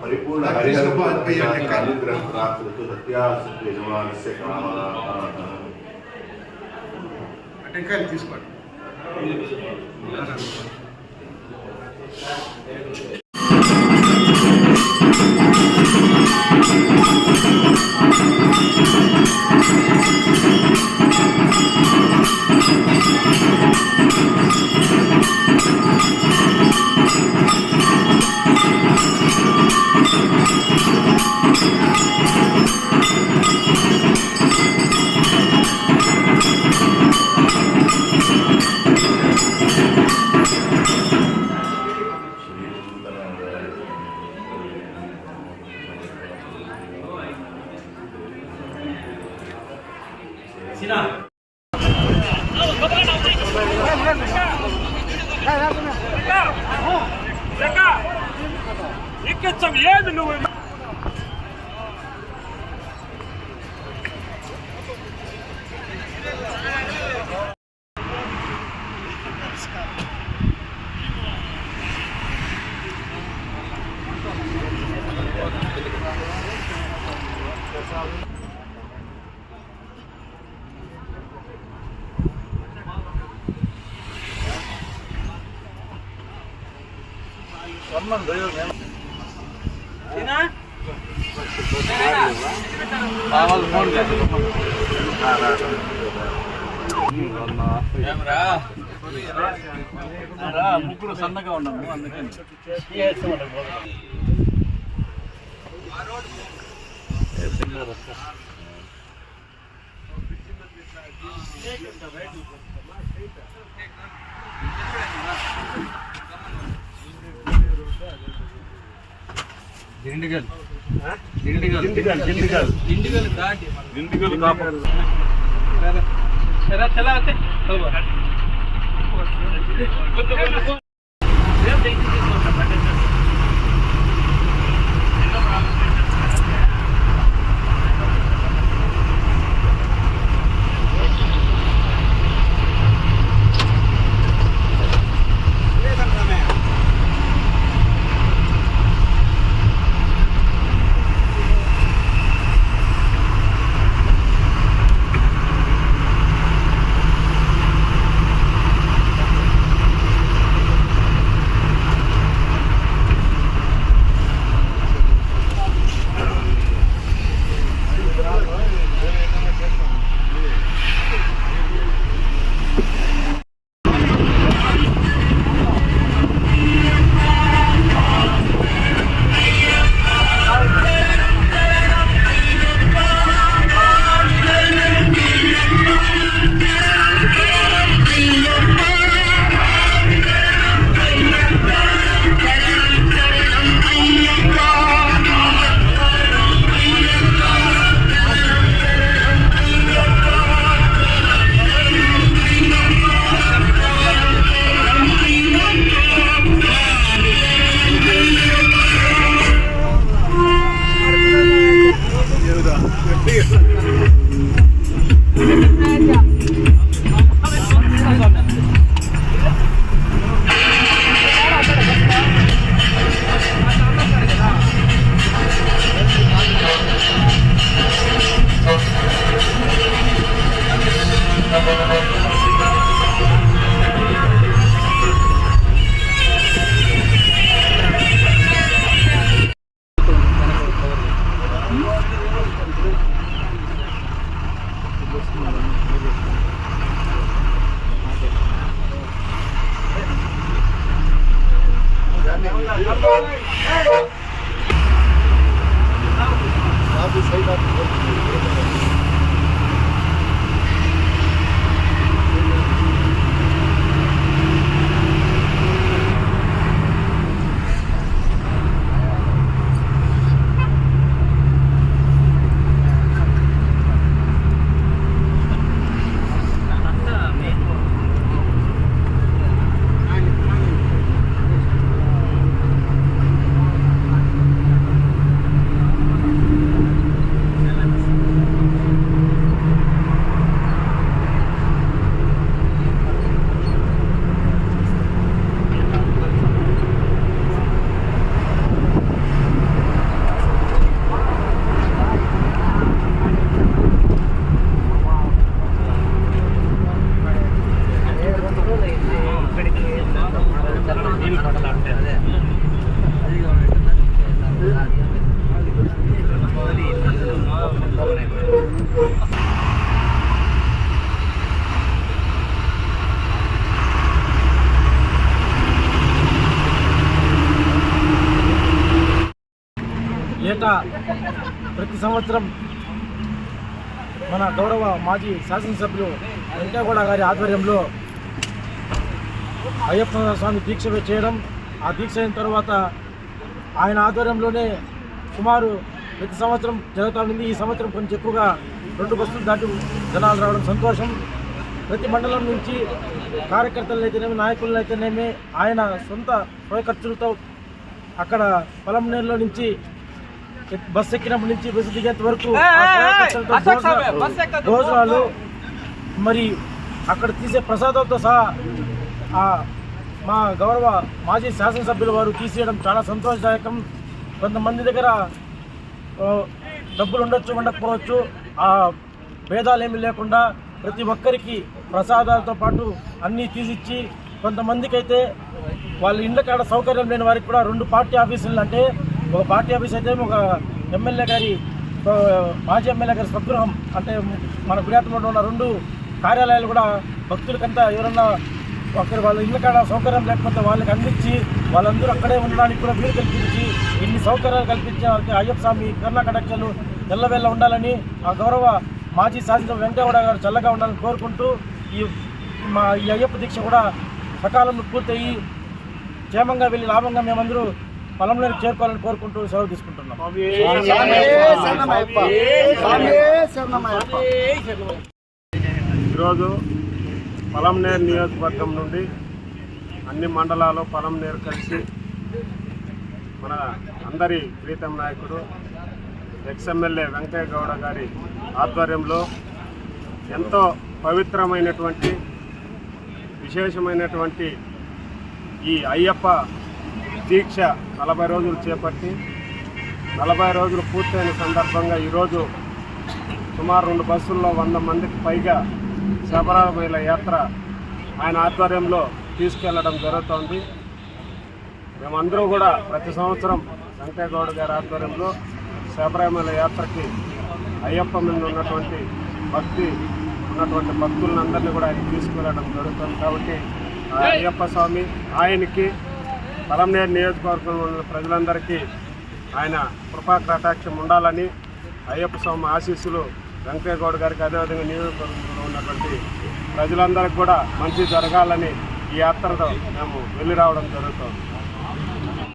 परिपूर्ण हरिहर अनुग्रह प्राप्त सत्यासत्य यजमानस्य कामना టెంకాయలు తీసుకోండి. ఏది నువ్వు ముగ్గురు సన్నగా ఉన్నాము అందుకని దిండిగల్ దిండిగల్ దిండిగల్ దిండిగల్ దిండిగల్ దాటి దిండిగల్ కాపు చలా చలా అంటే ఏటా ప్రతి సంవత్సరం మన గౌరవ మాజీ శాసనసభ్యులు వెంకయ్యగౌడ గారి ఆధ్వర్యంలో అయ్యప్ప స్వామి దీక్ష చేయడం, ఆ దీక్ష అయిన తర్వాత ఆయన ఆధ్వర్యంలోనే సుమారు ప్రతి సంవత్సరం జరుగుతూ ఉంది. ఈ సంవత్సరం కొంచెం ఎక్కువగా 2 బస్సులు దాటి జనాలు రావడం సంతోషం. ప్రతి మండలం నుంచి కార్యకర్తలను అయితేనేమి, నాయకులను అయితేనేమి ఆయన సొంత స్వయ ఖర్చులతో అక్కడ పొలంనేరులో నుంచి బస్సు ఎక్కినప్పటి నుంచి బస్సు దిగేంత వరకు భోజనాలు, మరి అక్కడ తీసే ప్రసాదాలతో సహా మా గౌరవ మాజీ శాసనసభ్యుల వారు తీసేయడం చాలా సంతోషదాయకం. కొంతమంది దగ్గర డబ్బులు ఉండొచ్చు, ఉండకపోవచ్చు, ఆ భేదాలు ఏమీ లేకుండా ప్రతి ఒక్కరికి ప్రసాదాలతో పాటు అన్నీ తీసిచ్చి, కొంతమందికి అయితే వాళ్ళ ఇళ్ళ కాడ సౌకర్యం లేని వారికి కూడా 2 పార్టీ ఆఫీసులు, అంటే ఒక పార్టీ ఆఫీస్ అయితే ఒక ఎమ్మెల్యే గారి మాజీ ఎమ్మెల్యే గారి స్వగృహం, అంటే మన గుజరాత్లో ఉన్న 2 కార్యాలయాలు కూడా భక్తులకంతా ఎవరన్నా ఒకరి వాళ్ళ ఇళ్ళ కాడ సౌకర్యం లేకపోతే వాళ్ళకి అందించి వాళ్ళందరూ అక్కడే ఉండడానికి కూడా వీలు కల్పించి ఇన్ని సౌకర్యాలు కల్పించే అయ్యప్ప స్వామి కరుణాకటాక్షలు ఎల్లవేళ ఉండాలని ఆ గౌరవ మాజీ శాసనసభ్యులు వెంకయ్యగౌడ గారు చల్లగా ఉండాలని కోరుకుంటూ ఈ అయ్యప్ప దీక్ష కూడా సకాలంలో పూర్తయి క్షేమంగా వెళ్ళి లాభంగా మేమందరూ పొలంలోకి చేరుకోవాలని కోరుకుంటూ సెలవు తీసుకుంటున్నాం. ఈరోజు పొలంనేరు నియోజకవర్గం నుండి అన్ని మండలాలు పొలంనేరు కలిసి మన అందరి ప్రీతం నాయకుడు ఎక్స్ఎమ్మెల్యే వెంకయ్యగౌడ గారి ఆధ్వర్యంలో ఎంతో పవిత్రమైనటువంటి విశేషమైనటువంటి ఈ అయ్యప్ప దీక్ష 40 రోజులు చేపట్టి 40 రోజులు పూర్తయిన సందర్భంగా ఈరోజు సుమారు 2 బస్సుల్లో 100 మందికి పైగా శబరిమల యాత్ర ఆయన ఆధ్వర్యంలో తీసుకెళ్లడం జరుగుతోంది. మేమందరూ కూడా ప్రతి సంవత్సరం వెంకయ్యగౌడ గారి ఆధ్వర్యంలో శబరిమల యాత్రకి అయ్యప్ప మీద ఉన్నటువంటి భక్తులందరినీ కూడా ఆయన తీసుకెళ్లడం జరుగుతుంది. కాబట్టి అయ్యప్ప స్వామి ఆయనకి పొలంనేరు నియోజకవర్గంలో ఉన్న ప్రజలందరికీ ఆయన కృపా కటాక్షం ఉండాలని, అయ్యప్ప స్వామి ఆశీస్సులు వెంకయ్యగౌడ గారికి అదేవిధంగా నియోజకవర్గంలో ఉన్నటువంటి ప్రజలందరికీ కూడా మంచి జరగాలని ఈ యాత్రతో మేము వెళ్ళి రావడం జరుగుతుంది.